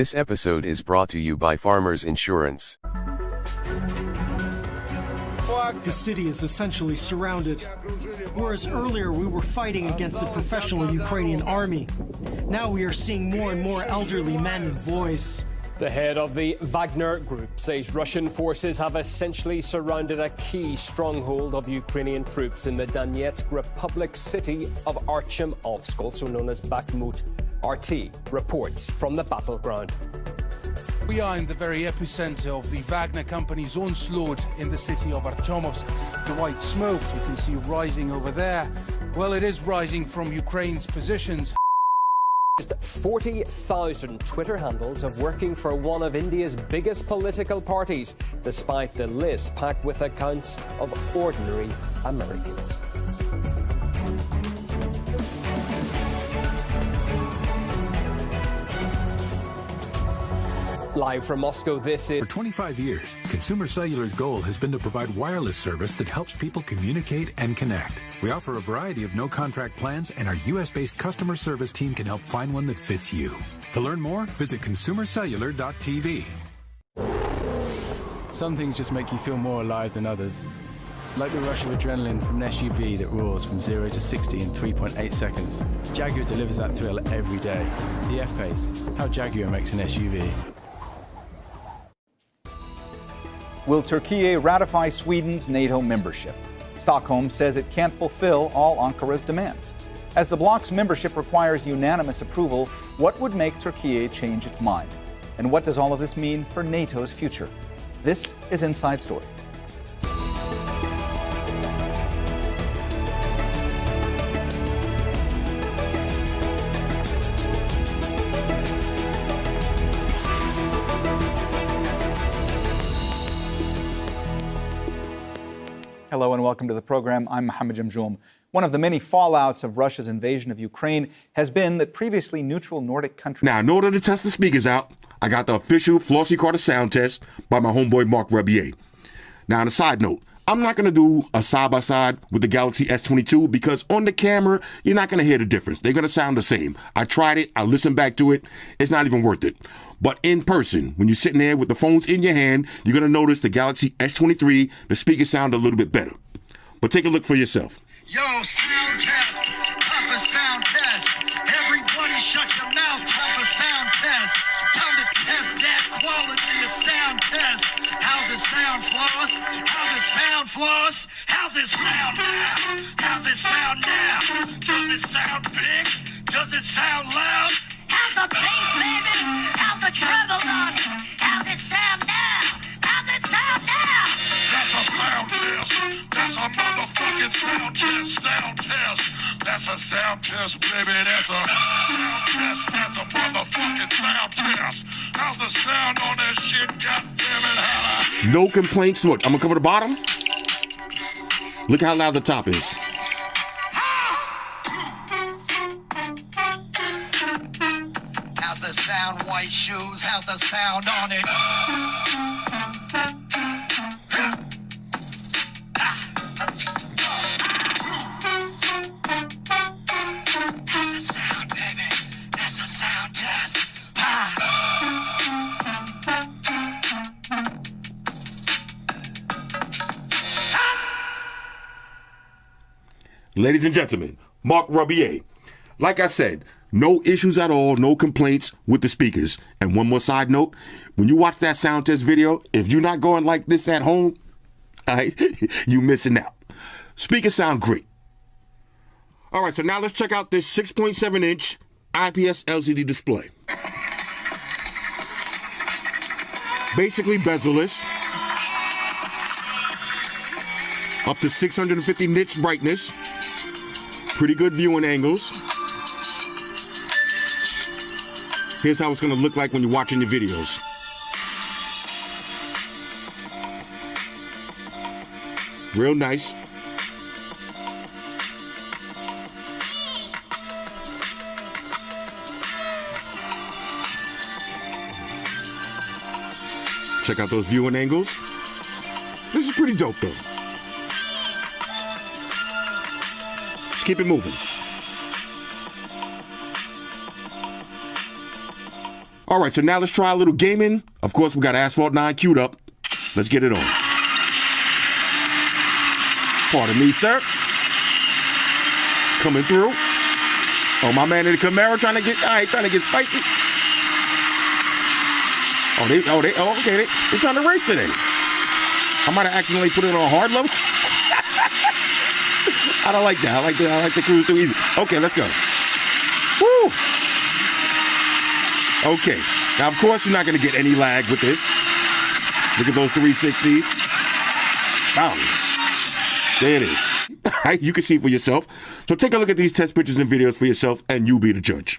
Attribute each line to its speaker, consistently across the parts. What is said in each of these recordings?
Speaker 1: This episode is brought to you by Farmers Insurance.
Speaker 2: The city is essentially surrounded. Whereas earlier we were fighting against the professional Ukrainian army, now we are seeing more and more elderly men and boys.
Speaker 3: The head of the Wagner Group says Russian forces have essentially surrounded a key stronghold of Ukrainian troops in the Donetsk Republic city of Artyomovsk, also known as Bakhmut. RT reports from the battleground.
Speaker 4: We are in the very epicenter of the Wagner Company's onslaught in the city of Artyomovsk. The white smoke you can see rising over there, well, it is rising from Ukraine's positions.
Speaker 3: Just 40,000 Twitter handles of working for one of India's biggest political parties, despite the list packed with accounts of ordinary Americans. Live from Moscow, this is...
Speaker 5: For 25 years, Consumer Cellular's goal has been to provide wireless service that helps people communicate and connect. We offer a variety of no-contract plans, and our U.S.-based customer service team can help find one that fits you. To learn more, visit consumercellular.tv.
Speaker 6: Some things just make you feel more alive than others. Like the rush of adrenaline from an SUV that roars from 0 to 60 in 3.8 seconds. Jaguar delivers that thrill every day. The F-Pace, how Jaguar makes an SUV.
Speaker 7: Will Turkey ratify Sweden's NATO membership? Stockholm says it can't fulfill all Ankara's demands. As the bloc's membership requires unanimous approval, what would make Turkey change its mind? And what does all of this mean for NATO's future? This is Inside Story. Hello and welcome to the program. I'm Mohammed Jamjoom. One of the many fallouts of Russia's invasion of Ukraine has been that previously neutral Nordic countries...
Speaker 8: Now, in order to test the speakers out, I got the official Flossie Carter sound test by my homeboy Mark Rebier. Now, on a side note, I'm not going to do a side-by-side with the Galaxy S22 because on the camera, you're not going to hear the difference. They're going to sound the same. I tried it. I listened back to it. It's not even worth it. But in person, when you're sitting there with the phones in your hand, you're going to notice the Galaxy S23, the speakers sound a little bit better. But take a look for yourself.
Speaker 9: Yo, sound test, toughest sound test. Everybody shut your mouth, toughest sound test. Time to test that quality of sound test. How's it sound, Floss? How's it sound, Floss? How's it sound now? How's it sound now? Does it sound big? Does it sound loud? How's the bass, baby? How's the treble on it? How's it sound now? How's it sound now? That's a sound test. That's a motherfucking sound test. Sound test. That's a sound test, baby. That's a sound test. That's a motherfucking sound test. How's the sound on that shit? God damn it, holla.
Speaker 8: No complaints. Look, I'm going to cover the bottom. Look how loud the top is.
Speaker 9: How's the sound, white shoes? How's the sound on it? How's the sound, baby? That's a sound test.
Speaker 8: Ladies and gentlemen, Mark Rebier. Like I said, no issues at all, no complaints with the speakers. And one more side note, when you watch that sound test video, if you're not going like this at home, you're missing out. Speakers sound great. All right, so now let's check out this 6.7-inch IPS LCD display. Basically bezel-less. Up to 650 nits brightness. Pretty good viewing angles. Here's how it's going to look like when you're watching the videos. Real nice. Check out those viewing angles. This is pretty dope, though. Let's keep it moving. All right, so now let's try a little gaming. Of course, we got Asphalt 9 queued up. Let's get it on. Pardon me, sir. Coming through. Oh, my man in the Camaro trying to get spicy. Okay, they're trying to race today. I might have accidentally put it on hard level. I don't like that. I like the cruise too easy. Okay, let's go. Woo! Okay. Now, of course, you're not going to get any lag with this. Look at those 360s. Wow. There it is. You can see for yourself. So take a look at these test pictures and videos for yourself, and you be the judge.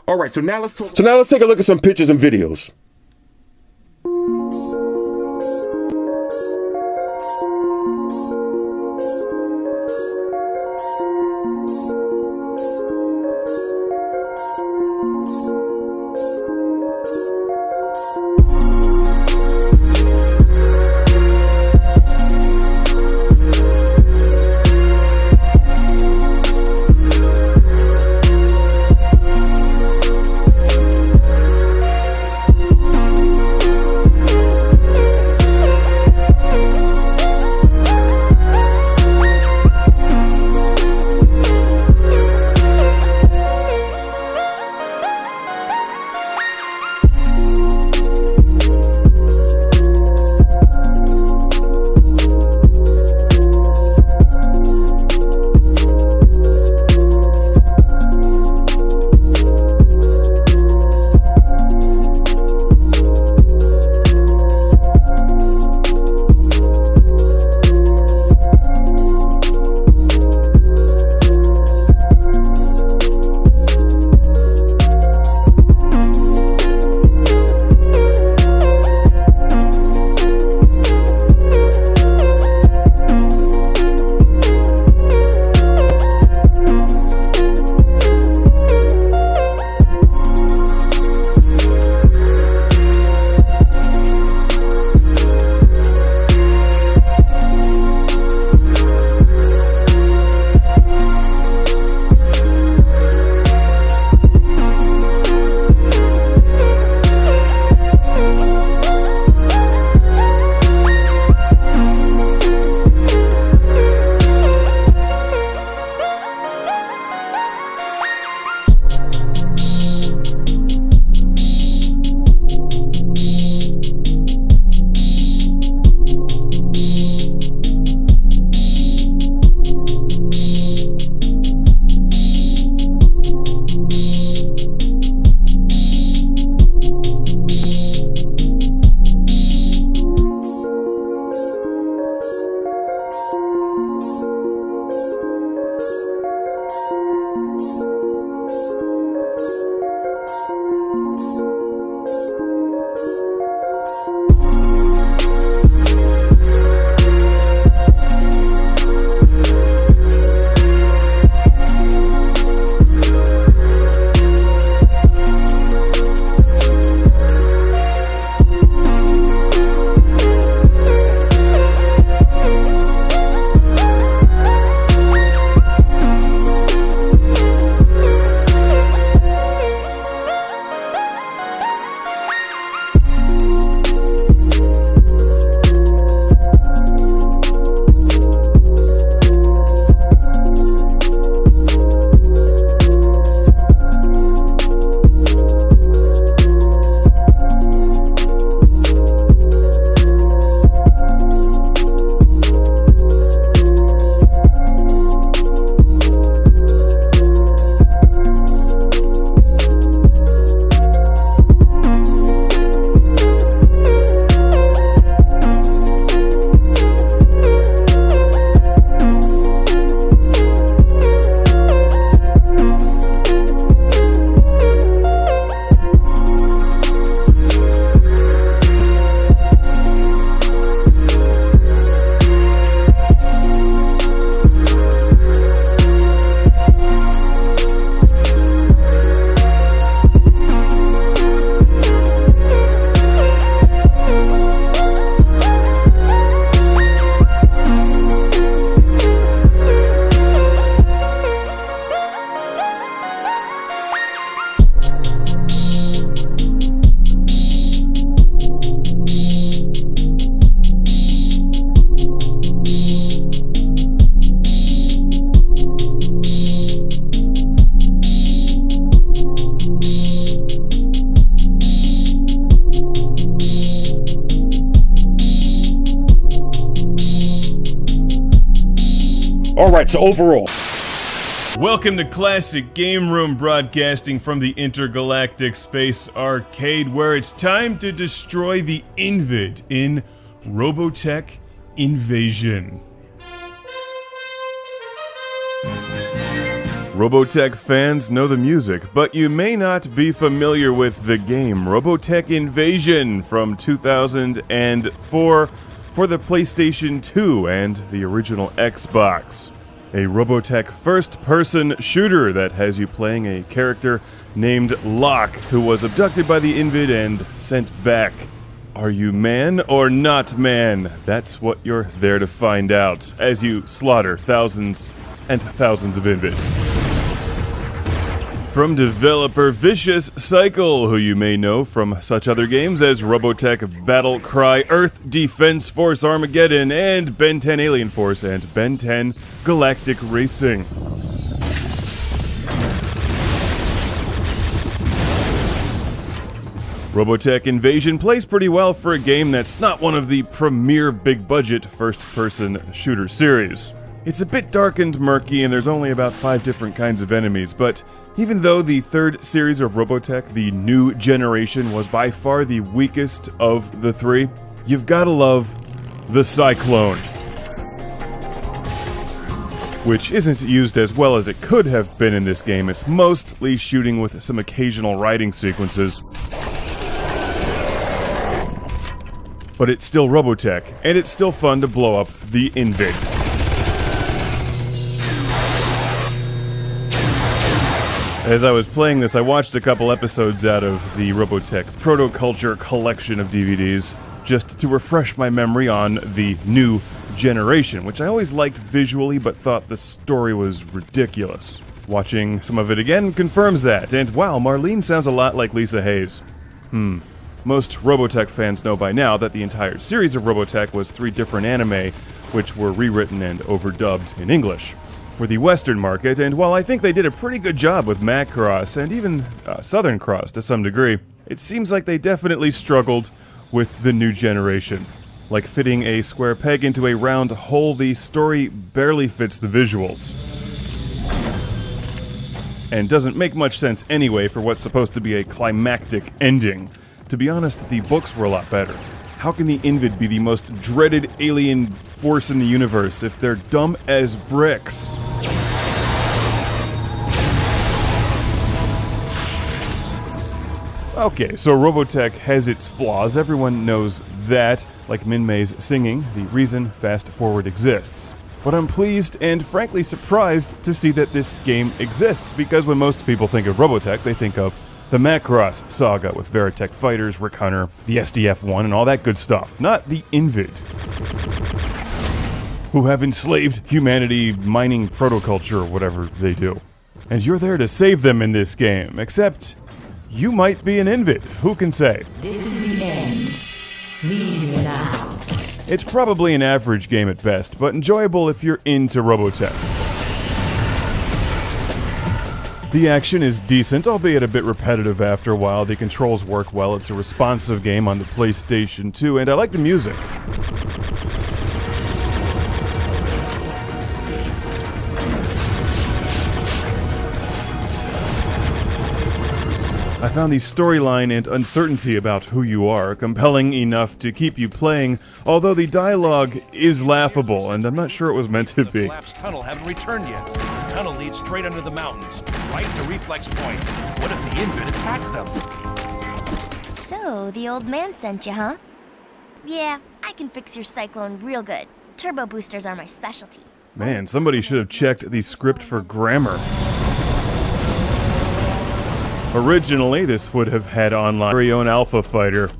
Speaker 8: All right, so now let's take a look at some pictures and videos. All right, so overall.
Speaker 10: Welcome to Classic Game Room, broadcasting from the Intergalactic Space Arcade, where it's time to destroy the Invid in Robotech Invasion. Robotech fans know the music, but you may not be familiar with the game Robotech Invasion from 2004 for the PlayStation 2 and the original Xbox. A Robotech first-person shooter that has you playing a character named Locke, who was abducted by the Invid and sent back. Are you man or not man? That's what you're there to find out as you slaughter thousands and thousands of Invid. From developer Vicious Cycle, who you may know from such other games as Robotech Battle Cry, Earth Defense Force Armageddon, and Ben 10 Alien Force, and Ben 10 Galactic Racing. Robotech Invasion plays pretty well for a game that's not one of the premier big-budget first-person shooter series. It's a bit dark and murky, and there's only about 5 different kinds of enemies, but even though the third series of Robotech, the New Generation, was by far the weakest of the 3, you've gotta love the Cyclone, which isn't used as well as it could have been in this game. It's mostly shooting with some occasional riding sequences. But it's still Robotech, and it's still fun to blow up the Invid. As I was playing this, I watched a couple episodes out of the Robotech Protoculture collection of DVDs, just to refresh my memory on the New Generation, which I always liked visually but thought the story was ridiculous. Watching some of it again confirms that, and wow, Marlene sounds a lot like Lisa Hayes. Most Robotech fans know by now that the entire series of Robotech was 3 different anime, which were rewritten and overdubbed in English for the Western market, and while I think they did a pretty good job with Macross, and even Southern Cross to some degree, it seems like they definitely struggled with the New Generation. Like fitting a square peg into a round hole, the story barely fits the visuals. And doesn't make much sense anyway for what's supposed to be a climactic ending. To be honest, the books were a lot better. How can the Invid be the most dreaded alien force in the universe if they're dumb as bricks? Okay, so Robotech has its flaws, everyone knows that. Like Minmay's singing, the reason Fast Forward exists. But I'm pleased and frankly surprised to see that this game exists, because when most people think of Robotech, they think of the Macross saga with Veritech Fighters, Rick Hunter, the SDF-1, and all that good stuff. Not the Invid, who have enslaved humanity mining protoculture or whatever they do. And you're there to save them in this game, except you might be an Invid. Who can say?
Speaker 11: This is the end. Leave me now.
Speaker 10: It's probably an average game at best, but enjoyable if you're into Robotech. The action is decent, albeit a bit repetitive after a while. The controls work well. It's a responsive game on the PlayStation 2, and I like the music. I found the storyline and uncertainty about who you are compelling enough to keep you playing, although the dialogue is laughable, and I'm not sure it was meant to be.
Speaker 12: The collapsed tunnel haven't returned yet. The tunnel leads straight under the mountains, right to Reflex Point. What if the Invid attacked them?
Speaker 13: So, the old man sent you, huh? Yeah, I can fix your Cyclone real good. Turbo boosters are my specialty.
Speaker 10: Man, somebody should have checked the script for grammar. Originally, this would have had online very own Alpha Fighter.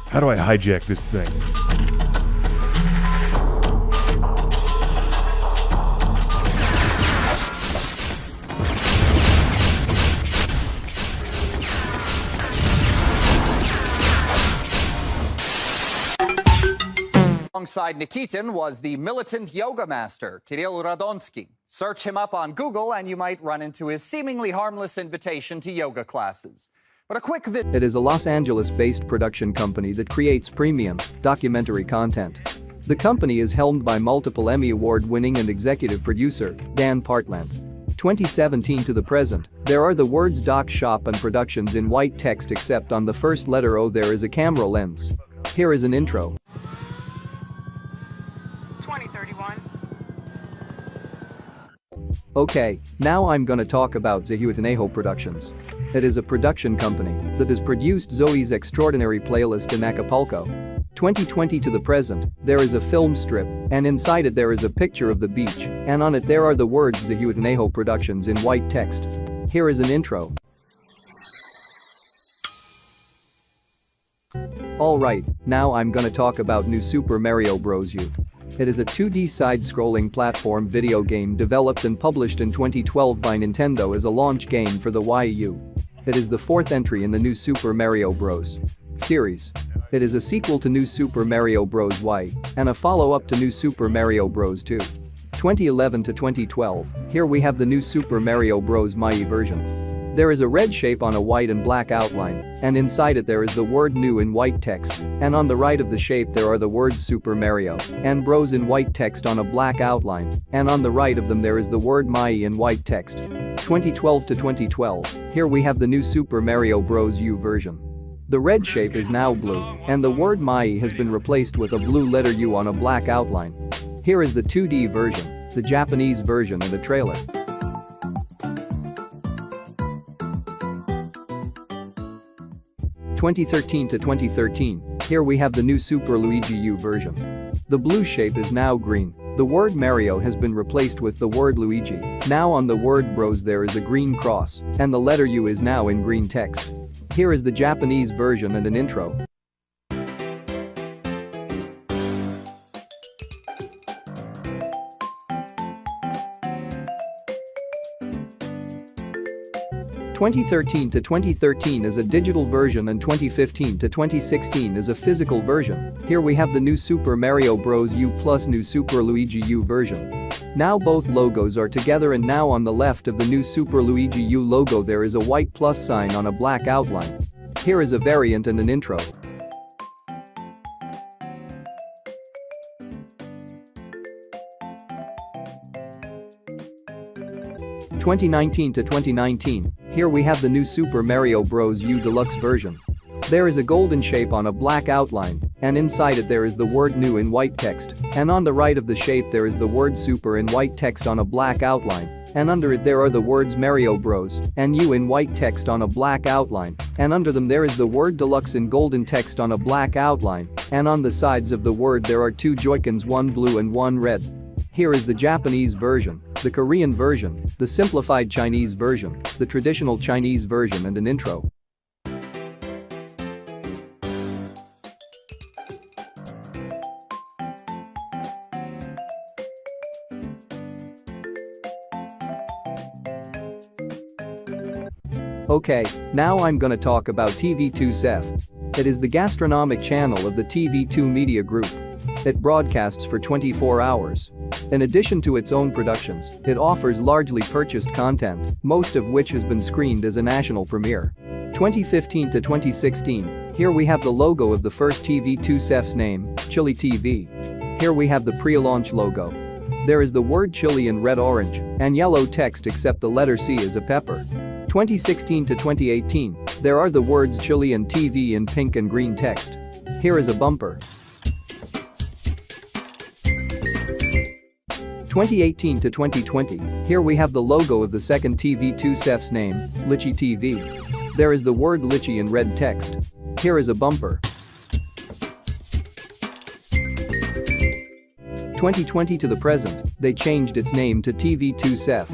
Speaker 10: How do I hijack this thing?
Speaker 14: Alongside Nikitin was the militant yoga master, Kirill Radonsky. Search him up on Google and you might run into his seemingly harmless invitation to yoga classes. But a quick visit.
Speaker 15: It is a Los Angeles-based production company that creates premium, documentary content. The company is helmed by multiple Emmy Award-winning and executive producer, Dan Partland. 2017 to the present, there are the words Doc Shop and Productions in white text except on the first letter O there is a camera lens. Here is an intro.
Speaker 16: 2031.
Speaker 15: Okay, now I'm gonna talk about Zihuatanejo Productions. It is a production company that has produced Zoe's Extraordinary Playlist in Acapulco. 2020 to the present, there is a film strip, and inside it there is a picture of the beach, and on it there are the words Zihuatanejo Productions in white text. Here is an intro. Alright, now I'm gonna talk about New Super Mario Bros. U. It is a 2D side-scrolling platform video game developed and published in 2012 by Nintendo as a launch game for the Wii U. It is the fourth entry in the New Super Mario Bros. Series. It is a sequel to New Super Mario Bros. Wii and a follow-up to New Super Mario Bros. 2. 2011 to 2012, here we have the New Super Mario Bros. Mii version. There is a red shape on a white and black outline, and inside it there is the word new in white text, and on the right of the shape there are the words Super Mario and Bros in white text on a black outline, and on the right of them there is the word Mii in white text. 2012 to 2012, here we have the New Super Mario Bros. U version. The red shape is now blue, and the word Mii has been replaced with a blue letter U on a black outline. Here is the 2D version, the Japanese version and a trailer. (2013 to 2013), here we have the New Super Luigi U version. The blue shape is now green. The word Mario has been replaced with the word Luigi. Now on the word Bros there is a green cross, and the letter U is now in green text. Here is the Japanese version and an intro. (2013 to 2013) is a digital version and 2015 to 2016 is a physical version. Here we have the New Super Mario Bros. U plus New Super Luigi U version. Now both logos are together, and now on the left of the New Super Luigi U logo there is a white plus sign on a black outline. Here is a variant and an intro. (2019 to 2019), here we have the New Super Mario Bros. U Deluxe version. There is a golden shape on a black outline, and inside it there is the word new in white text, and on the right of the shape there is the word super in white text on a black outline, and under it there are the words Mario Bros. And U in white text on a black outline, and under them there is the word deluxe in golden text on a black outline, and on the sides of the word there are two Joy-Cons, one blue and one red. Here is the Japanese version, the Korean version, the simplified Chinese version, the traditional Chinese version and an intro. Okay, now I'm gonna talk about TV2 SEF. It is the gastronomic channel of the TV2 Media Group. It broadcasts for 24 hours. In addition to its own productions, it offers largely purchased content, most of which has been screened as a national premiere. 2015 to 2016, here we have the logo of the first TV2 SEF's name, Chili TV. Here we have the pre-launch logo. There is the word chili in red, orange, and yellow text except the letter C is a pepper. 2016 to 2018, there are the words chili and TV in pink and green text. Here is a bumper. 2018 to 2020, here we have the logo of the second TV2 SEF's name, Litchi TV. There is the word Litchi in red text. Here is a bumper. 2020 to the present, they changed its name to TV2 SEF.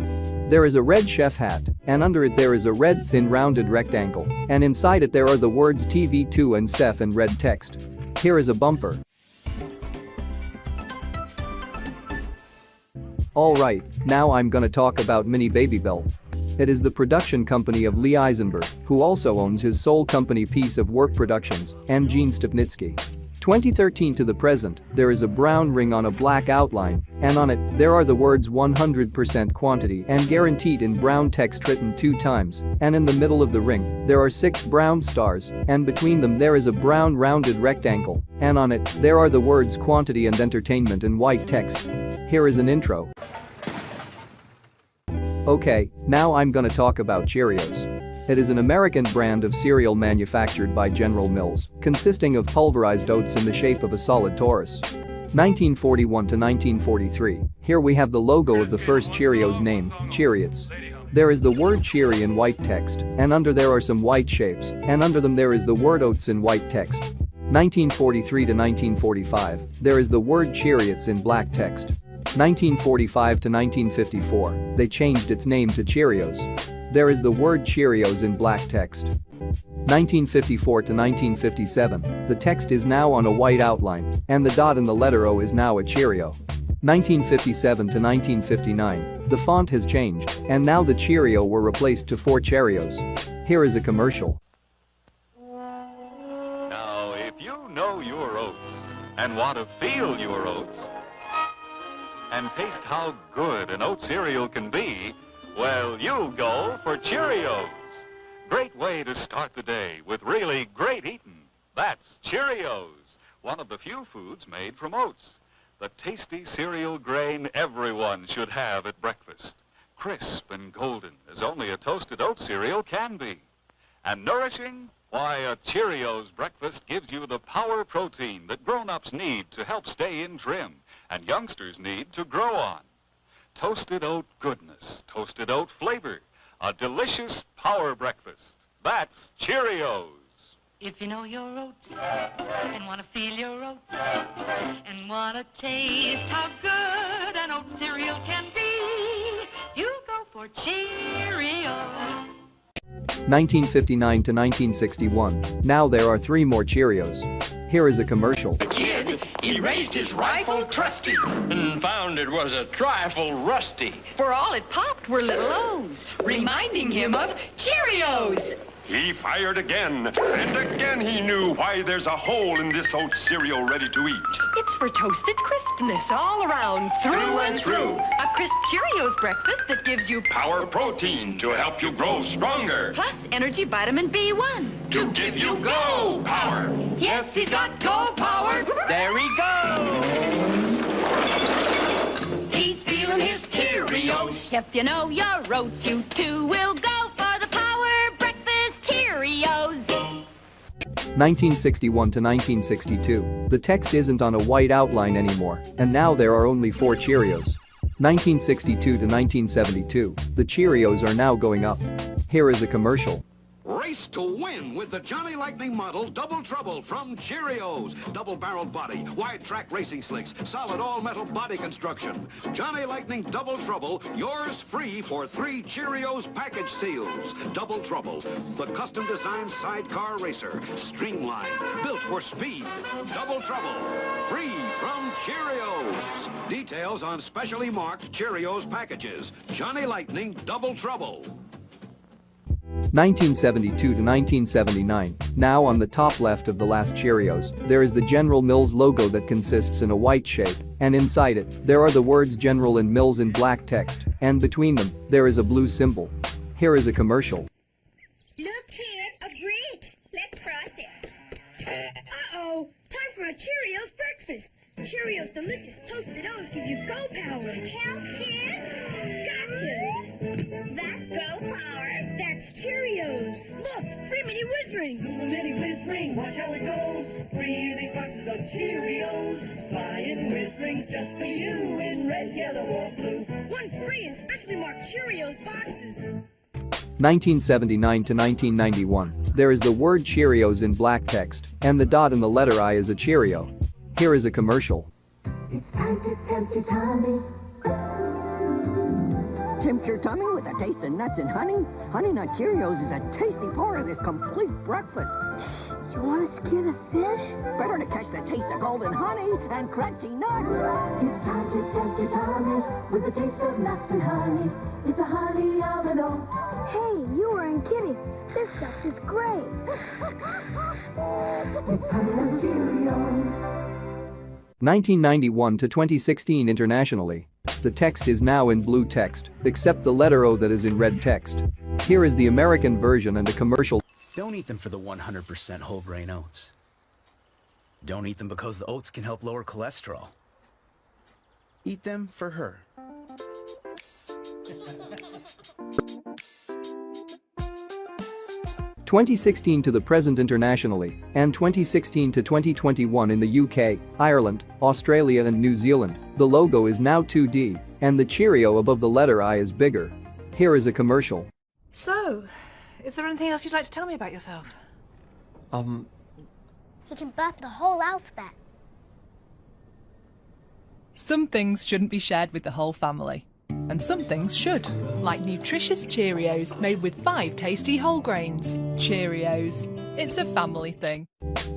Speaker 15: There is a red chef hat, and under it there is a red thin rounded rectangle, and inside it there are the words TV2 and SEF in red text. Here is a bumper. Alright, now I'm gonna talk about Mini Babybel. It is the production company of Lee Eisenberg, who also owns his sole company Piece of Work Productions, and Gene Stupnitsky. 2013 to the present, there is a brown ring on a black outline, and on it, there are the words 100% quantity and guaranteed in brown text written 2 times, and in the middle of the ring, there are 6 brown stars, and between them there is a brown rounded rectangle, and on it, there are the words quantity and entertainment in white text. Here is an intro. Okay, now I'm gonna talk about Cheerios. It is an American brand of cereal manufactured by General Mills, consisting of pulverized oats in the shape of a solid torus. 1941 to 1943. Here we have the logo of the first Cheerios name, Cheerios. There is the word Cheery in white text, and under there are some white shapes, and under them there is the word Oats in white text. 1943 to 1945. There is the word Cheerios in black text. 1945 to 1954. They changed its name to Cheerios. There is the word Cheerios in black text. 1954 to 1957. The text is now on a white outline, and the dot in the letter O is now a Cheerio. 1957 to 1959. The font has changed, and now the Cheerio were replaced to 4 Cheerios. Here is a commercial.
Speaker 16: Now, if you know your oats and want to feel your oats and taste how good an oat cereal can be, well, you'll go for Cheerios. Great way to start the day with really great eating. That's Cheerios, one of the few foods made from oats. The tasty cereal grain everyone should have at breakfast. Crisp and golden as only a toasted oat cereal can be. And nourishing? Why, a Cheerios breakfast gives you the power protein that grown-ups need to help stay in trim and youngsters need to grow on. Toasted oat goodness, toasted oat flavor, a delicious power breakfast. That's Cheerios.
Speaker 17: If you know your oats and want to feel your oats and want to taste how good an oat cereal can be, you go for Cheerios.
Speaker 15: 1959 to 1961. Now there are 3 more Cheerios. Here is a commercial.
Speaker 18: The kid, he raised his rifle trusty and found it was a trifle rusty.
Speaker 19: For all it popped were little O's, reminding him of Cheerios.
Speaker 20: He fired again, and again he knew why there's a hole in this oat cereal ready to eat.
Speaker 19: It's for toasted crispness all around, through and through. A crisp Cheerios breakfast that gives you
Speaker 20: Power protein to help you grow stronger.
Speaker 19: plus energy vitamin B1.
Speaker 20: To give you go power.
Speaker 19: Yes, he's got go power.
Speaker 18: There he goes.
Speaker 19: He's feeling his Cheerios. If you know your oats, you too will go for the Power Breakfast Cheerios.
Speaker 15: 1961 to 1962. The text isn't on a white outline anymore, and now there are only 4 Cheerios. 1962 to 1972. The Cheerios are now going up. Here is a commercial.
Speaker 21: Race to win with the Johnny Lightning model Double Trouble from Cheerios. Double-barreled body, wide-track racing slicks, solid all-metal body construction. Johnny Lightning Double Trouble, yours free for 3 Cheerios package seals. Double Trouble, the custom-designed sidecar racer. Streamlined, built for speed. Double Trouble, free from Cheerios. Details on specially marked Cheerios packages. Johnny Lightning Double Trouble.
Speaker 15: 1972 to 1979. Now on the top left of the last Cheerios, there is the General Mills logo that consists in a white shape, and inside it, there are the words General and Mills in black text, and between them, there is a blue symbol. Here is a commercial.
Speaker 22: Look here, a bridge. Let's cross it. Uh-oh, time for a Cheerios breakfast. Cheerios delicious toasted O's give you go power. Help, kid? Gotcha. That's go power. That's Cheerios. Look, 3 mini whiz rings.
Speaker 23: So many whiz rings. Watch how it goes. 3 of these boxes of Cheerios. Flying whiz rings just for you in red, yellow, or blue.
Speaker 22: 1 free in specially marked Cheerios boxes.
Speaker 15: 1979 to 1991. There is the word Cheerios in black text, and the dot in the letter I is a Cheerio. Here is a commercial.
Speaker 11: It's time to tempt your tummy.
Speaker 24: Tempt your tummy with a taste of nuts and honey? Honey Nut Cheerios is a tasty part of this complete breakfast.
Speaker 11: You want to skin a fish?
Speaker 24: Better to catch the taste of golden honey and crunchy nuts.
Speaker 11: It's time to tempt your tummy with a taste of nuts and honey. It's a honey almond.
Speaker 22: Hey, you weren't kidding. This stuff is great.
Speaker 11: It's Honey Nut Cheerios.
Speaker 15: 1991 to 2016 internationally. The text is now in blue text, except the letter O that is in red text. Here is the American version and a commercial.
Speaker 25: Don't eat them for the 100% whole grain oats. Don't eat them because the oats can help lower cholesterol. Eat them for her.
Speaker 15: 2016 to the present internationally, and 2016 to 2021 in the UK, Ireland, Australia and New Zealand, the logo is now 2D, and the Cheerio above the letter I is bigger. Here is a commercial.
Speaker 1: So, is there anything else you'd like to tell me about yourself?
Speaker 11: He can birth the whole alphabet.
Speaker 2: Some things shouldn't be shared with the whole family. And some things should, like nutritious Cheerios made with 5 tasty whole grains. Cheerios. It's a family thing.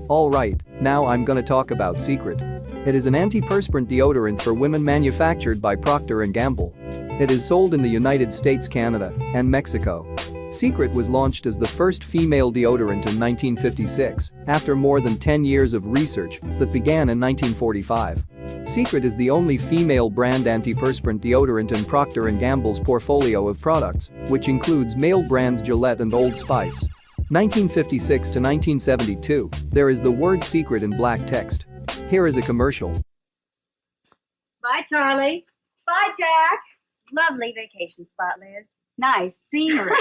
Speaker 15: Alright, now I'm gonna talk about Secret. It is an antiperspirant deodorant for women manufactured by Procter & Gamble. It is sold in the United States, Canada, and Mexico. Secret was launched as the first female deodorant in 1956, after more than 10 years of research that began in 1945. Secret is the only female brand antiperspirant deodorant in Procter & Gamble's portfolio of products, which includes male brands Gillette and Old Spice. 1956 to 1972, there is the word Secret in black text. Here is a commercial.
Speaker 3: Bye, Charlie. Bye, Jack. Lovely vacation spot, Liz. Nice scenery.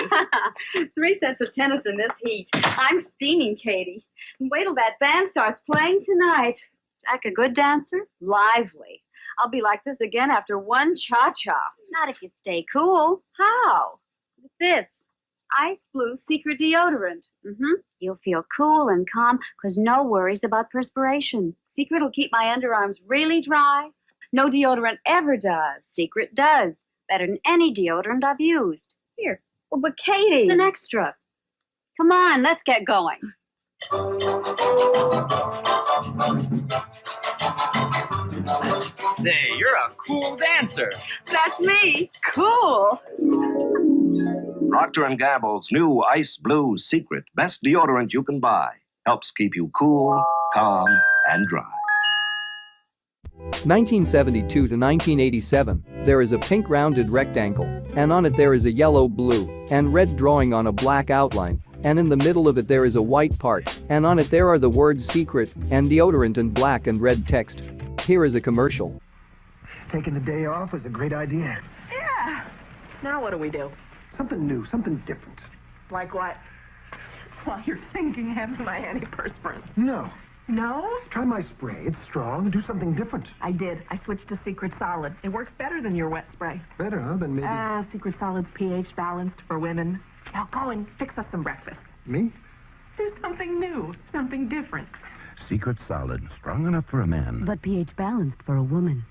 Speaker 3: 3 sets of tennis in this heat. I'm steaming, Katie. And wait till that band starts playing tonight. Jack, a good dancer? Lively. I'll be like this again after one cha-cha. Not if you stay cool. How? With this. Ice Blue Secret Deodorant. You'll feel cool and calm because no worries about perspiration. Secret will keep my underarms really dry. No deodorant ever does. Secret does. Better than any deodorant I've used. Here. Well, but Katie. It's an extra. Come on, let's get going.
Speaker 4: Say, you're a cool dancer.
Speaker 3: That's me. Cool.
Speaker 5: Procter & Gamble's new Ice Blue Secret, best deodorant you can buy. Helps keep you cool, calm, and dry.
Speaker 15: 1972 to 1987, there is a pink rounded rectangle, and on it there is a yellow, blue, and red drawing on a black outline, and in the middle of it there is a white part, and on it there are the words Secret and deodorant in black and red text. Here is a commercial.
Speaker 26: Taking the day off was a great idea.
Speaker 27: Yeah. Now what do we do?
Speaker 26: Something new, something different.
Speaker 27: Like what? Well, you're thinking, have my antiperspirant.
Speaker 26: No.
Speaker 27: No?
Speaker 26: Try my spray. It's strong. Do something different.
Speaker 27: I did. I switched to Secret Solid. It works better than your wet spray.
Speaker 26: Better, huh? Then maybe...
Speaker 27: Secret Solid's pH balanced for women. Now go and fix us some breakfast.
Speaker 26: Me?
Speaker 27: Do something new. Something different.
Speaker 28: Secret Solid. Strong enough for a man.
Speaker 29: But pH balanced for a woman.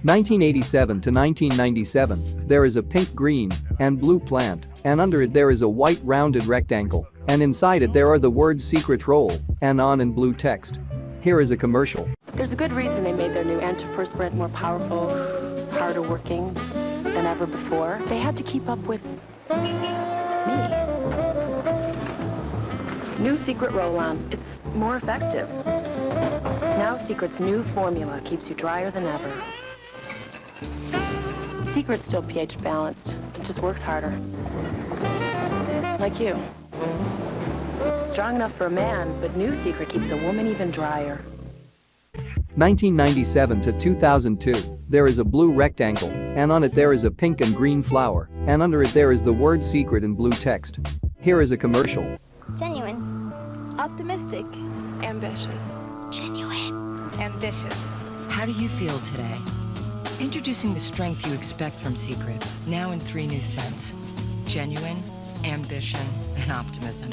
Speaker 15: 1987 to 1997, there is a pink, green, and blue plant, and under it there is a white rounded rectangle, and inside it there are the words Secret Roll, and on in blue text. Here is a commercial.
Speaker 30: There's a good reason they made their new antiperspirant more powerful, harder working than ever before. They had to keep up with me. New Secret Roll-On. It's more effective. Now Secret's new formula keeps you drier than ever. Secret's still pH balanced. It just works harder. Like you. Strong enough for a man, but new Secret keeps a woman even drier.
Speaker 15: 1997 to 2002, there is a blue rectangle, and on it there is a pink and green flower, and under it there is the word Secret in blue text. Here is a commercial.
Speaker 11: Genuine.
Speaker 31: Optimistic.
Speaker 30: Ambitious.
Speaker 31: Genuine. Ambitious. How do you feel today? Introducing the strength you expect from Secret, now in 3 new scents. Genuine, ambition, and optimism.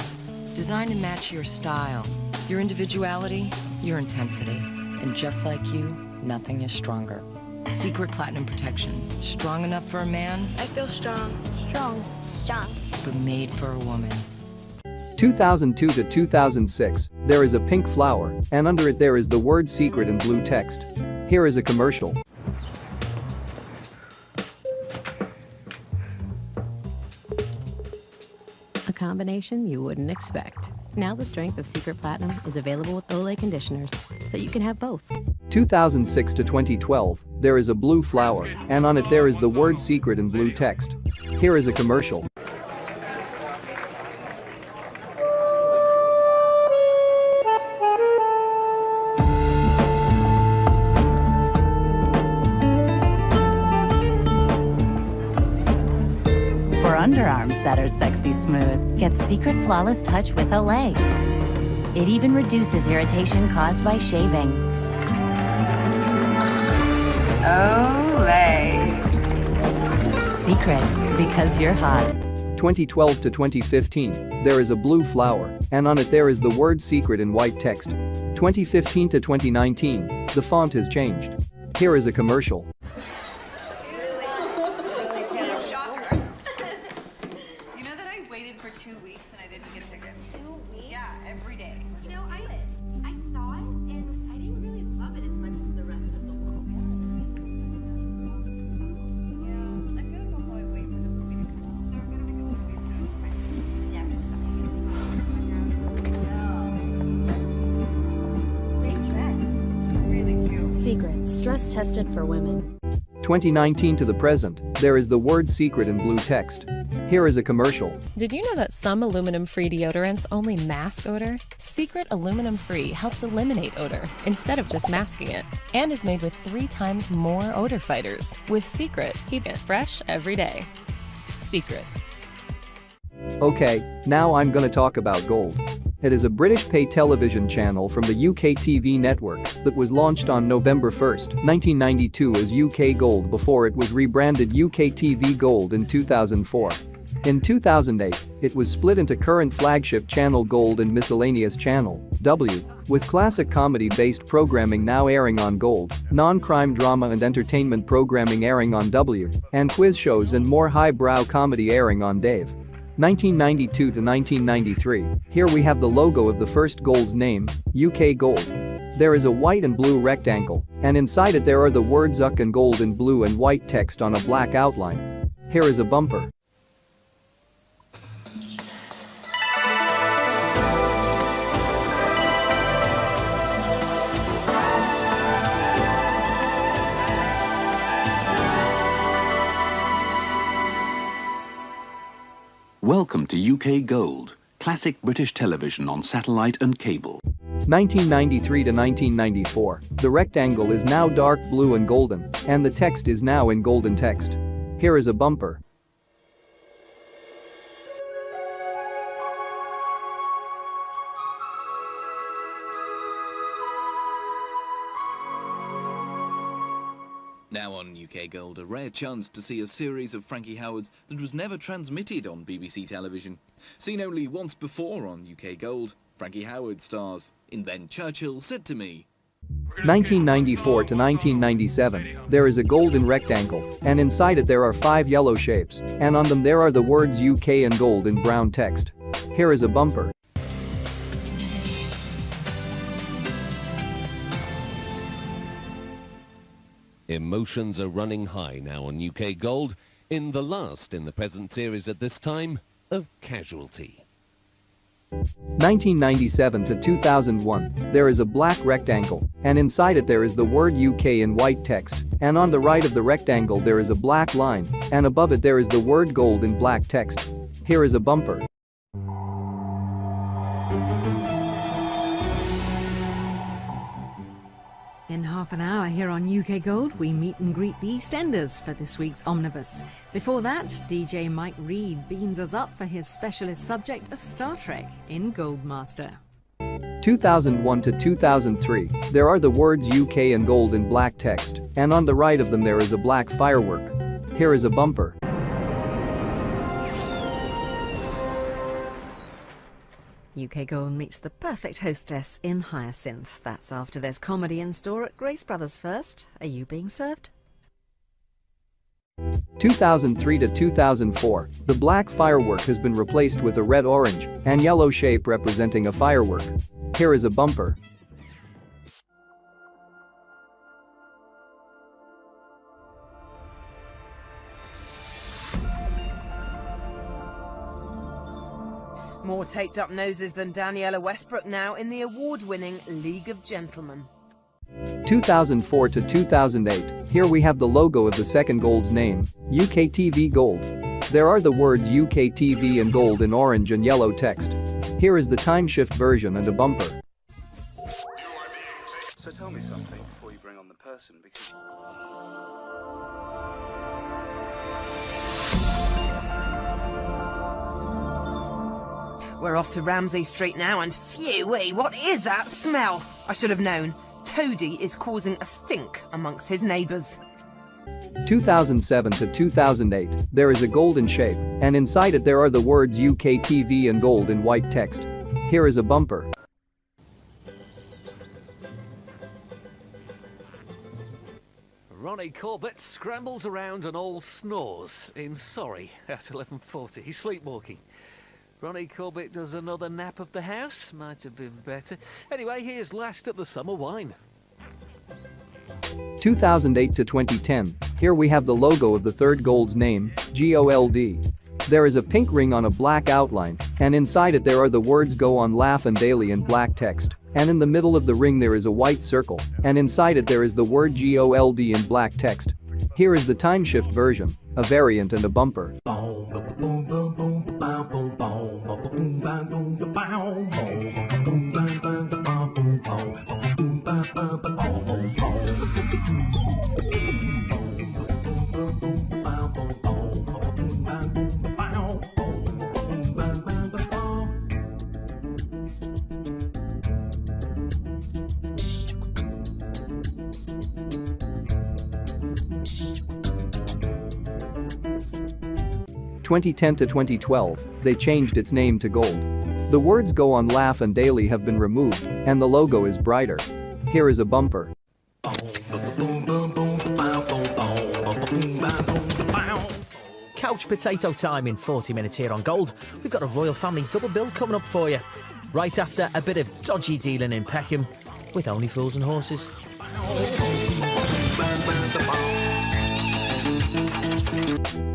Speaker 31: Designed to match your style, your individuality, your intensity. And just like you, nothing is stronger. Secret Platinum Protection. Strong enough for a man, I feel strong.
Speaker 11: Strong. Strong.
Speaker 31: but made for a woman.
Speaker 15: 2002 to 2006, there is a pink flower, and under it there is the word Secret in blue text. Here is a commercial.
Speaker 29: A combination you wouldn't expect. Now the strength of Secret Platinum is available with Olay conditioners, so you can have both.
Speaker 15: 2006 to 2012, there is a blue flower, and on it there is the word Secret in blue text. Here is a commercial.
Speaker 32: For under
Speaker 6: forearms that are sexy smooth. Get Secret Flawless Touch with Olay. It even reduces irritation caused by shaving. Olay. Secret, because you're hot.
Speaker 15: 2012 to 2015, there is a blue flower, and on it there is the word secret in white text. 2015 to 2019, the font has changed. Here is a commercial.
Speaker 7: Shocker. You know that I waited for 2 weeks and I didn't get tickets?
Speaker 8: 2 weeks?
Speaker 7: Yeah, every day.
Speaker 8: You know, I saw it and I didn't really love it as much as the rest of the world.
Speaker 7: Yeah, I feel like I'll probably wait for the movie to come out. They're gonna make a movie soon.
Speaker 8: Great dress.
Speaker 7: It's really cute.
Speaker 8: Secret, stress tested for women.
Speaker 15: 2019 to the present, there is the word secret in blue text. Here is a commercial.
Speaker 9: Did you know that some aluminum-free deodorants only mask odor? Secret Aluminum-Free helps eliminate odor instead of just masking it, and is made with 3 times more odor fighters. With Secret, keep it fresh every day. Secret.
Speaker 15: Okay, now I'm gonna talk about Gold. It is a British pay television channel from the UK TV network that was launched on November 1, 1992 as UK Gold before it was rebranded UK TV Gold in 2004. In 2008, it was split into current flagship channel Gold and miscellaneous channel, W, with classic comedy-based programming now airing on Gold, non-crime drama and entertainment programming airing on W, and quiz shows and more highbrow comedy airing on Dave. 1992 to 1993, here we have the logo of the first Gold's name, UK Gold. There is a white and blue rectangle, and inside it there are the words UK and Gold in blue and white text on a black outline. Here is a bumper.
Speaker 10: Welcome to UK Gold, classic British television on satellite and cable.
Speaker 15: 1993 to 1994, the rectangle is now dark blue and golden, and the text is now in golden text. Here is a bumper.
Speaker 12: Now on UK Gold, a rare chance to see a series of Frankie Howards that was never transmitted on BBC television. Seen only once before on UK Gold, Frankie Howard stars in Then Churchill Said to Me.
Speaker 15: 1994 to 1997, there is a golden rectangle, and inside it there are 5 yellow shapes, and on them there are the words UK and Gold in brown text. Here is a bumper.
Speaker 13: Emotions are running high now on UK Gold, in the last in the present series at this time of Casualty.
Speaker 15: 1997 to 2001, there is a black rectangle, and inside it there is the word UK in white text, and on the right of the rectangle there is a black line, and above it there is the word Gold in black text. Here is a bumper.
Speaker 14: In half an hour here on UK Gold, we meet and greet the EastEnders for this week's Omnibus. Before that, DJ Mike Reed beams us up for his specialist subject of Star Trek in Goldmaster.
Speaker 15: 2001 to 2003, there are the words UK and Gold in black text, and on the right of them there is a black firework. Here is a bumper.
Speaker 14: UK Gold meets the perfect hostess in Hyacinth. That's after there's comedy in store at Grace Brothers first. Are you being served?
Speaker 15: 2003 to 2004, the black firework has been replaced with a red, orange, and yellow shape representing a firework. Here is a bumper.
Speaker 16: More taped-up noses than Daniela Westbrook now in the award-winning League of Gentlemen.
Speaker 15: 2004 to 2008, here we have the logo of the second Gold's name, UK TV Gold. There are the words UK TV and Gold in orange and yellow text. Here is the time shift version and a bumper.
Speaker 17: So tell me something before you bring on the person, because...
Speaker 16: We're off to Ramsay Street now, and phew-wee, what is that smell? I should have known. Toady is causing a stink amongst his neighbours.
Speaker 15: 2007 to 2008, there is a golden shape, and inside it there are the words UK TV in gold in white text. Here is a bumper.
Speaker 1: Ronnie Corbett scrambles around and all snores in Sorry at 11:40. He's sleepwalking. Ronnie Corbett does another nap of the house. Might have been better. Anyway, here's last at the summer wine.
Speaker 15: 2008 to 2010, here we have the logo of the third gold's name, GOLD. There is a pink ring on a black outline, and inside it there are the words Go On Laugh and Daily in black text, and in the middle of the ring there is a white circle, and inside it there is the word GOLD in black text. Here is the time shift version, a variant and a bumper. In 2010 to 2012, they changed its name to Gold. The words Go On Laugh and Daily have been removed, and the logo is brighter. Here is a bumper.
Speaker 2: Couch potato time in 40 minutes here on Gold. We've got a royal family double bill coming up for you. Right after a bit of dodgy dealing in Peckham with Only Fools and Horses.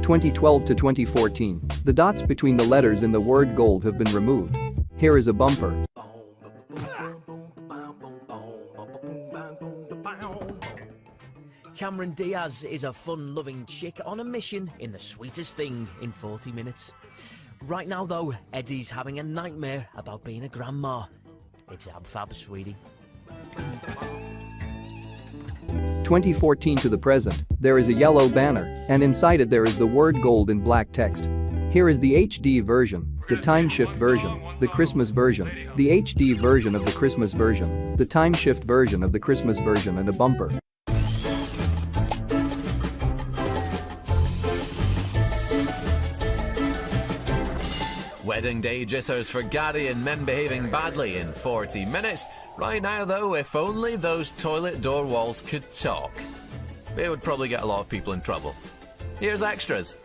Speaker 15: 2012 to 2014, the dots between the letters in the word gold have been removed. Here is a bumper.
Speaker 2: Cameron Diaz is a fun-loving chick on a mission in The Sweetest Thing in 40 minutes. Right now, though, Eddie's having a nightmare about being a grandma. It's ab fab, sweetie.
Speaker 15: 2014 to the present, there is a yellow banner, and inside it there is the word gold in black text. Here is the HD version, the time shift version, the Christmas version, the HD version of the Christmas version, the time shift version of the Christmas version, and a bumper.
Speaker 4: Wedding day jitters for Gary and men behaving badly in 40 minutes. Right now, though, if only those toilet door walls could talk. It would probably get a lot of people in trouble. Here's extras.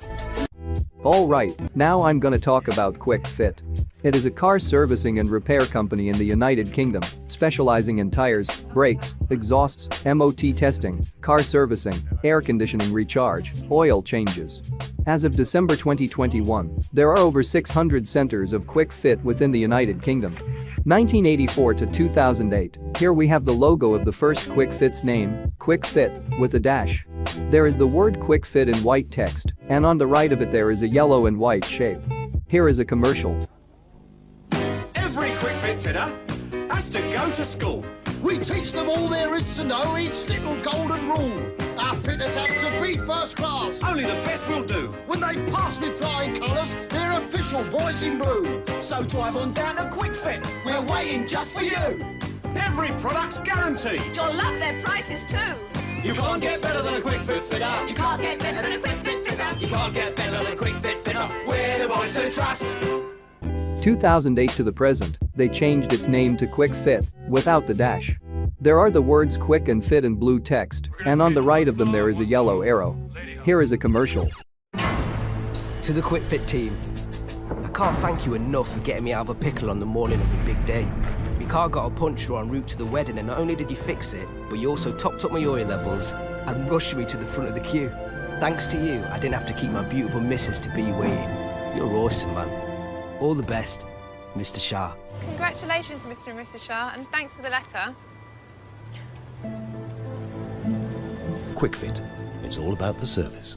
Speaker 15: Alright, now I'm gonna talk about Quick Fit. It is a car servicing and repair company in the United Kingdom, specializing in tires, brakes, exhausts, MOT testing, car servicing, air conditioning recharge, oil changes. As of December 2021, there are over 600 centers of Quick Fit within the United Kingdom. 1984 to 2008, here we have the logo of the first Quick Fit's name, Quick Fit, with a dash. There is the word Quick Fit in white text, and on the right of it there is a yellow and white shape. Here is a commercial.
Speaker 18: Every Quick Fit fitter has to go to school. We teach them all there is to know, each little golden rule. Our fitters have to be first class. Only the best will do. When they pass with flying colours, they're official boys in blue. So drive on down to Quick Fit. We're waiting just for you. Every product's guaranteed.
Speaker 19: You'll love their prices too.
Speaker 18: You can't get better than a Quick Fit fitter.
Speaker 19: You can't get better than a Quick Fit fitter.
Speaker 18: You can't get better than a Quick Fit fitter. We're the boys to trust.
Speaker 15: 2008 to the present, they changed its name to Quick Fit, without the dash. There are the words Quick and Fit in blue text, and on the right of them there is a yellow arrow. Here is a commercial.
Speaker 20: To the Quick Fit team, I can't thank you enough for getting me out of a pickle on the morning of my big day. My car got a puncture en route to the wedding, and not only did you fix it, but you also topped up my oil levels and rushed me to the front of the queue. Thanks to you, I didn't have to keep my beautiful missus to be waiting. You're awesome, man. All the best, Mr. Shah.
Speaker 21: Congratulations, Mr. and Mrs. Shah, and thanks for the letter.
Speaker 22: Quick Fit. It's all about the service.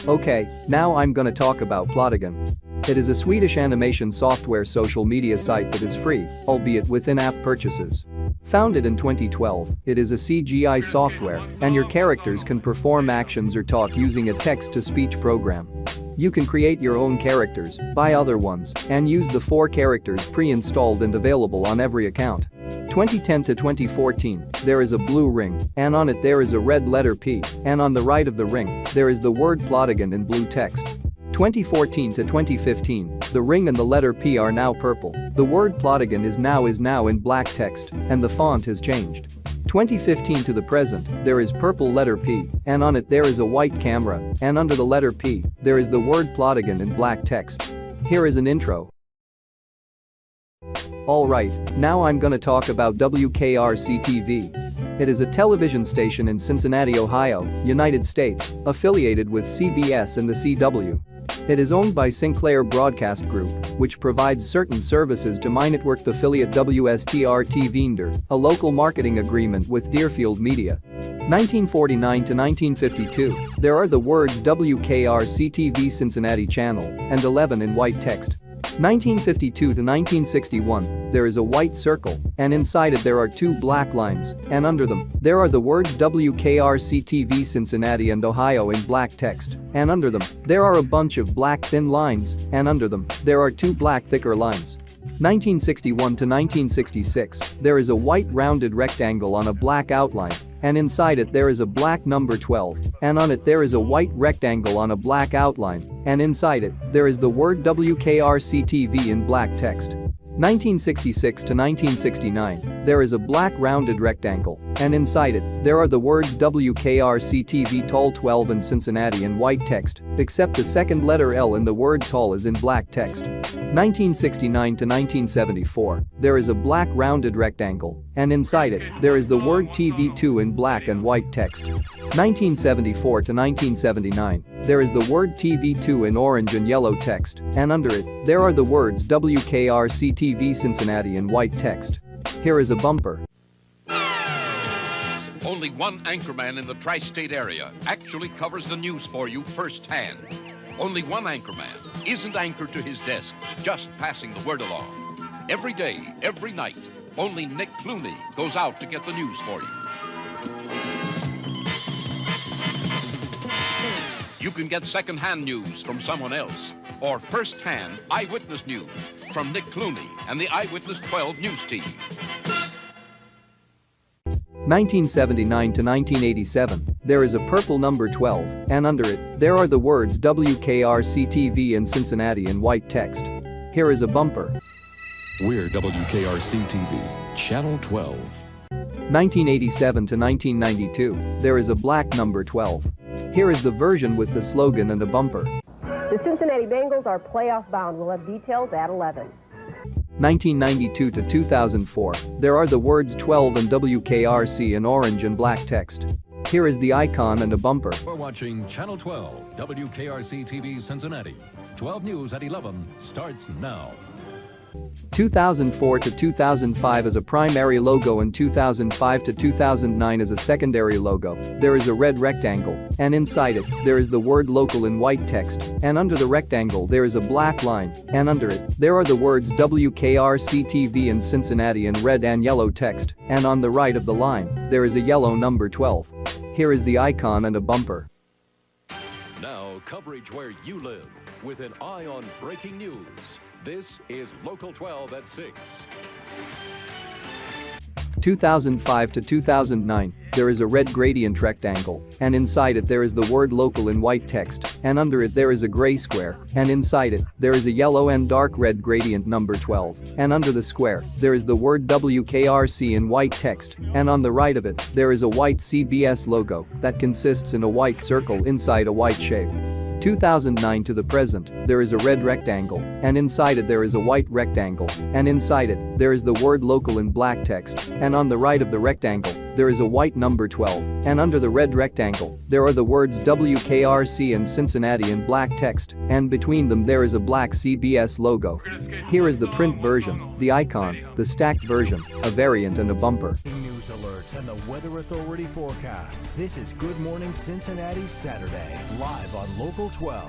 Speaker 15: Okay, now I'm gonna talk about Plotagon. It is a Swedish animation software social media site that is free, albeit with in-app purchases. Founded in 2012, it is a CGI software, and your characters can perform actions or talk using a text-to-speech program. You can create your own characters, buy other ones, and use the 4 characters pre-installed and available on every account. 2010 to 2014, there is a blue ring, and on it there is a red letter P, and on the right of the ring, there is the word Plotagon in blue text. 2014 to 2015, the ring and the letter P are now purple, the word Plotagon is now in black text, and the font has changed. 2015 to the present, there is purple letter P, and on it there is a white camera, and under the letter P, there is the word Plotagon in black text. Here is an intro. Alright, now I'm gonna talk about WKRC-TV. It is a television station in Cincinnati, Ohio, United States, affiliated with CBS and the CW. It is owned by Sinclair Broadcast Group, which provides certain services to my network affiliate WSTR-TV, a local marketing agreement with Deerfield Media. 1949 to 1952, there are the words WKRC-TV Cincinnati Channel and 11 in white text. 1952 to 1961, there is a white circle, and inside it there are 2 black lines, and under them, there are the words WKRC-TV Cincinnati and Ohio in black text, and under them, there are a bunch of black thin lines, and under them, there are 2 black thicker lines. 1961 to 1966, there is a white rounded rectangle on a black outline, and inside it there is a black number 12, and on it there is a white rectangle on a black outline, and inside it, there is the word WKRC-TV in black text. 1966 to 1969, there is a black rounded rectangle, and inside it, there are the words WKRC-TV Tall 12 in Cincinnati in white text, except the second letter L in the word tall is in black text. 1969 to 1974, there is a black rounded rectangle, and inside it, there is the word TV2 in black and white text. 1974 to 1979, there is the word TV2 in orange and yellow text, and under it, there are the words WKRC-TV Cincinnati in white text. Here is a bumper.
Speaker 3: Only one anchorman in the tri-state area actually covers the news for you firsthand. Only one anchorman isn't anchored to his desk, just passing the word along. Every day, every night, only Nick Clooney goes out to get the news for you. You can get second-hand news from someone else, or first-hand eyewitness news from Nick Clooney and the Eyewitness 12 news team.
Speaker 15: 1979 to 1987, there is a purple number 12, and under it, there are the words WKRC-TV in Cincinnati in white text. Here is a bumper.
Speaker 5: We're WKRC-TV, Channel 12.
Speaker 15: 1987 to 1992, there is a black number 12. Here is the version with the slogan and a bumper.
Speaker 11: The Cincinnati Bengals are playoff bound. We'll have details at 11.
Speaker 15: 1992 to 2004, there are the words 12 and WKRC in orange and black text. Here is the icon and a bumper.
Speaker 23: We're watching Channel 12, WKRC-TV Cincinnati. 12 News at 11 starts now.
Speaker 15: 2004 to 2005 as a primary logo and 2005 to 2009 as a secondary logo. There is a red rectangle, and inside it, there is the word local in white text, and under the rectangle there is a black line, and under it, there are the words WKRC-TV in Cincinnati in red and yellow text, and on the right of the line, there is a yellow number 12. Here is the icon and a bumper.
Speaker 23: Now, coverage where you live, with an eye on breaking news. This is Local 12 at 6.
Speaker 15: 2005 to 2009, there is a red gradient rectangle, and inside it there is the word local in white text, and under it there is a gray square, and inside it, there is a yellow and dark red gradient number 12, and under the square, there is the word WKRC in white text, and on the right of it, there is a white CBS logo that consists in a white circle inside a white shape. 2009 to the present, there is a red rectangle, and inside it there is a white rectangle, and inside it, there is the word local in black text, and on the right of the rectangle, there is a white number 12, and under the red rectangle, there are the words WKRC and Cincinnati in black text, and between them there is a black CBS logo. Here is the print version, the icon, the stacked version, a variant and a bumper.
Speaker 24: News alerts and the Weather Authority forecast. This is Good Morning Cincinnati Saturday, live on Local 12.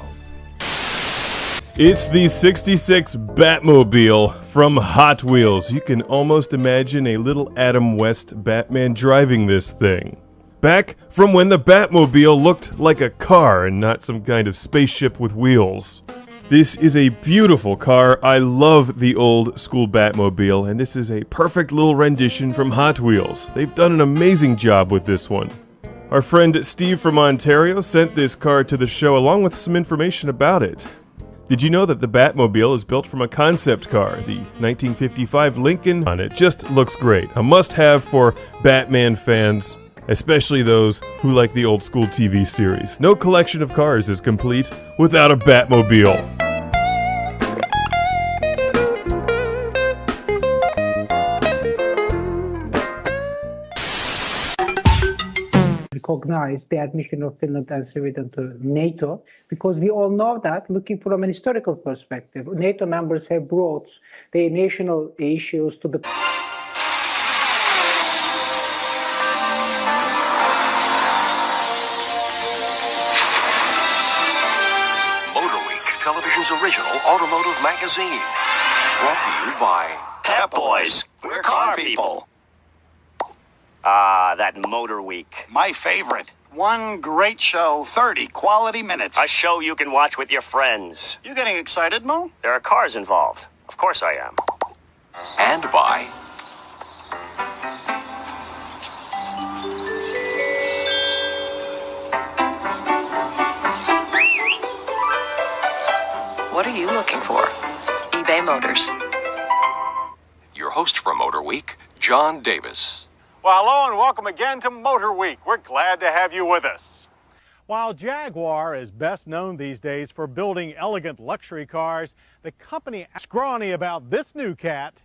Speaker 25: It's the 66 Batmobile from Hot Wheels. You can almost imagine a little Adam West Batman driving this thing. back from when the Batmobile looked like a car and not some kind of spaceship with wheels. This is a beautiful car. I love the old school Batmobile, and this is a perfect little rendition from Hot Wheels. They've done an amazing job with this one. Our friend Steve from Ontario sent this car to the show along with some information about it. Did you know that the Batmobile is built from a concept car, the 1955 Lincoln? And it just looks great. A must-have for Batman fans, especially those who like the old school TV series. No collection of cars is complete without a Batmobile.
Speaker 6: Recognize the admission of Finland and Sweden to NATO, because we all know that, looking from an historical perspective, NATO members have brought their national issues to the
Speaker 7: Motor Week, television's original automotive magazine. Brought to you by
Speaker 18: Pep Boys. We're car people.
Speaker 7: Ah, that Motor Week.
Speaker 18: My favorite. One great show, 30 quality minutes.
Speaker 7: A show you can watch with your friends.
Speaker 18: You getting excited, Mo?
Speaker 7: There are cars involved. Of course I am. And by
Speaker 8: What are you looking for? eBay Motors.
Speaker 7: your host for Motor Week, John Davis.
Speaker 9: Well, hello and welcome again to Motor Week. We're glad to have you with us. While Jaguar is best known these days for building elegant luxury cars, the company is scrawny about this new cat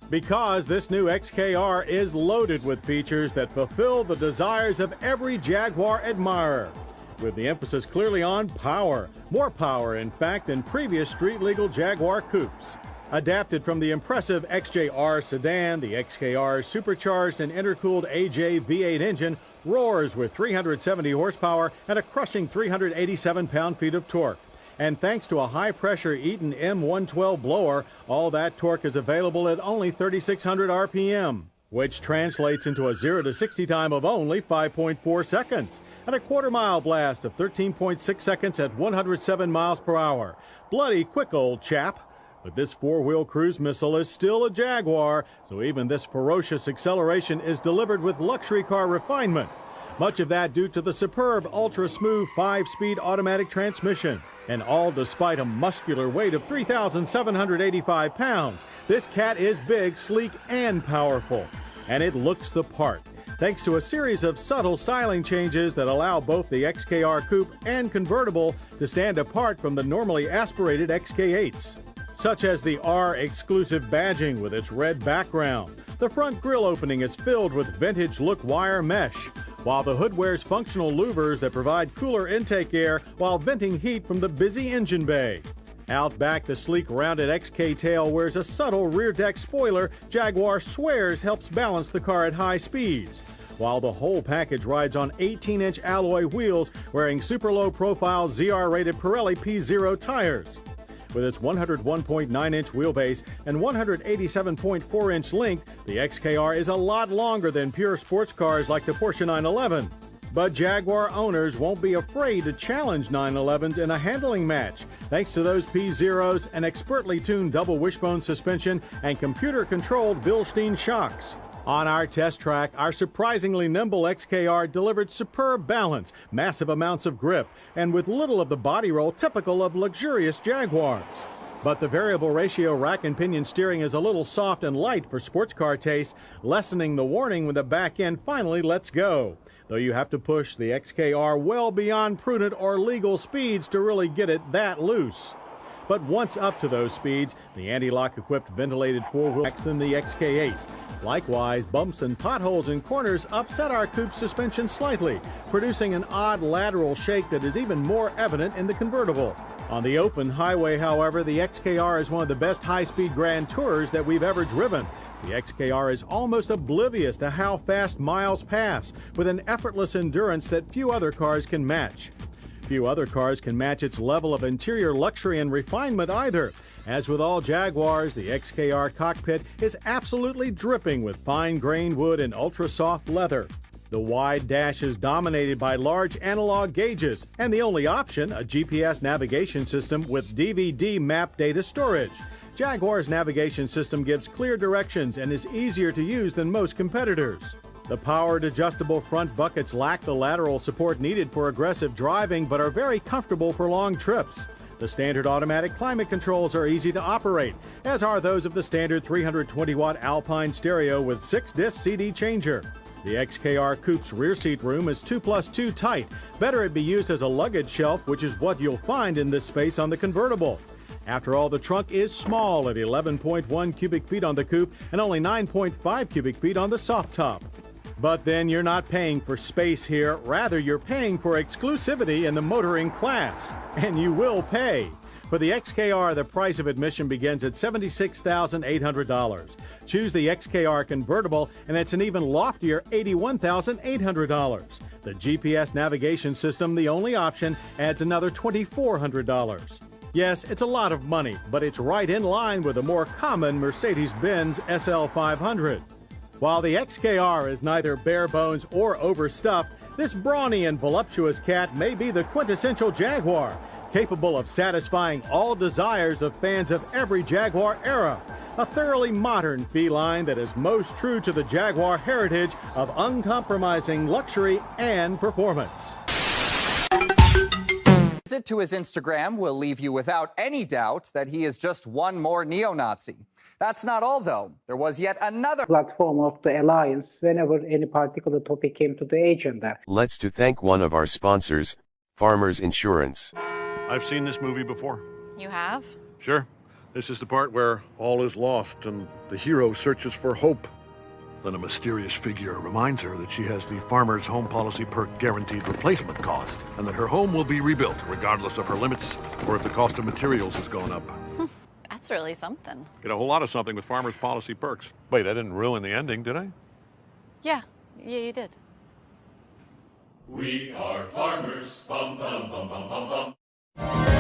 Speaker 9: because this new XKR is loaded with features that fulfill the desires of every Jaguar admirer, with the emphasis clearly on power. More power, in fact, than previous street-legal Jaguar coupes. Adapted from the impressive XJR sedan, the XKR's supercharged and intercooled AJ V8 engine roars with 370 horsepower and a crushing 387 pound-feet of torque. And thanks to a high-pressure Eaton M112 blower, all that torque is available at only 3,600 RPM, which translates into a 0 to 60 time of only 5.4 seconds, and a quarter-mile blast of 13.6 seconds at 107 miles per hour. Bloody quick, old chap. But this four-wheel cruise missile is still a Jaguar, so even this ferocious acceleration is delivered with luxury car refinement. Much of that due to the superb, ultra-smooth 5-speed automatic transmission. And all despite a muscular weight of 3,785 pounds. This cat is big, sleek, and powerful. And it looks the part, thanks to a series of subtle styling changes that allow both the XKR Coupe and convertible to stand apart from the normally aspirated XK8s. Such as the R-exclusive badging with its red background. The front grille opening is filled with vintage-look wire mesh, while the hood wears functional louvers that provide cooler intake air while venting heat from the busy engine bay. Out back, the sleek rounded XK tail wears a subtle rear deck spoiler Jaguar swears helps balance the car at high speeds, while the whole package rides on 18-inch alloy wheels wearing super low-profile ZR-rated Pirelli P0 tires. With its 101.9-inch wheelbase and 187.4-inch length, the XKR is a lot longer than pure sports cars like the Porsche 911. But Jaguar owners won't be afraid to challenge 911s in a handling match, thanks to those P0s, an expertly tuned double wishbone suspension, and computer-controlled Bilstein shocks. On our test track, our surprisingly nimble XKR delivered superb balance, massive amounts of grip, and with little of the body roll typical of luxurious Jaguars. But the variable ratio rack and pinion steering is a little soft and light for sports car taste, lessening the warning when the back end finally lets go. Though you have to push the XKR well beyond prudent or legal speeds to really get it that loose. But once up to those speeds, the anti-lock equipped ventilated four-wheel acts than the XK8. Likewise, bumps and potholes in corners upset our coupe's suspension slightly, producing an odd lateral shake that is even more evident in the convertible. On the open highway, however, the XKR is one of the best high-speed Grand Tours that we've ever driven. The XKR is almost oblivious to how fast miles pass, with an effortless endurance that few other cars can match. Few other cars can match its level of interior luxury and refinement either. As with all Jaguars, the XKR cockpit is absolutely dripping with fine-grained wood and ultra-soft leather. The wide dash is dominated by large analog gauges, and the only option, a GPS navigation system with DVD map data storage. Jaguar's navigation system gives clear directions and is easier to use than most competitors. The powered adjustable front buckets lack the lateral support needed for aggressive driving but are very comfortable for long trips. The standard automatic climate controls are easy to operate, as are those of the standard 320-watt Alpine stereo with 6-disc CD changer. The XKR Coupe's rear seat room is 2+2 tight. Better it be used as a luggage shelf, which is what you'll find in this space on the convertible. After all, the trunk is small at 11.1 cubic feet on the coupe and only 9.5 cubic feet on the soft top. But then you're not paying for space here, rather you're paying for exclusivity in the motoring class. And you will pay. For the XKR, the price of admission begins at $76,800. Choose the XKR convertible, and it's an even loftier $81,800. The GPS navigation system, the only option, adds another $2,400. Yes, it's a lot of money, but it's right in line with a more common Mercedes-Benz SL500. While the XKR is neither bare bones or overstuffed, this brawny and voluptuous cat may be the quintessential Jaguar, capable of satisfying all desires of fans of every Jaguar era. A thoroughly modern feline that is most true to the Jaguar heritage of uncompromising luxury and performance.
Speaker 10: Visit to his Instagram will leave you without any doubt that he is just one more neo-Nazi. That's not all, though. There was yet another
Speaker 6: platform of the alliance whenever any particular topic came to the agenda.
Speaker 12: Let's to thank one of our sponsors, Farmers Insurance.
Speaker 13: I've seen this movie before.
Speaker 21: You have?
Speaker 13: Sure. This is the part where all is lost and the hero searches for hope. Then a mysterious figure reminds her that she has the Farmer's Home Policy Perk guaranteed replacement cost, and that her home will be rebuilt regardless of her limits or if the cost of materials has gone up.
Speaker 21: That's really something.
Speaker 13: Get a whole lot of something with Farmer's Policy Perks. Wait, I didn't ruin the ending, did I?
Speaker 21: Yeah, you did.
Speaker 14: We are farmers. Bum, bum, bum, bum, bum, bum.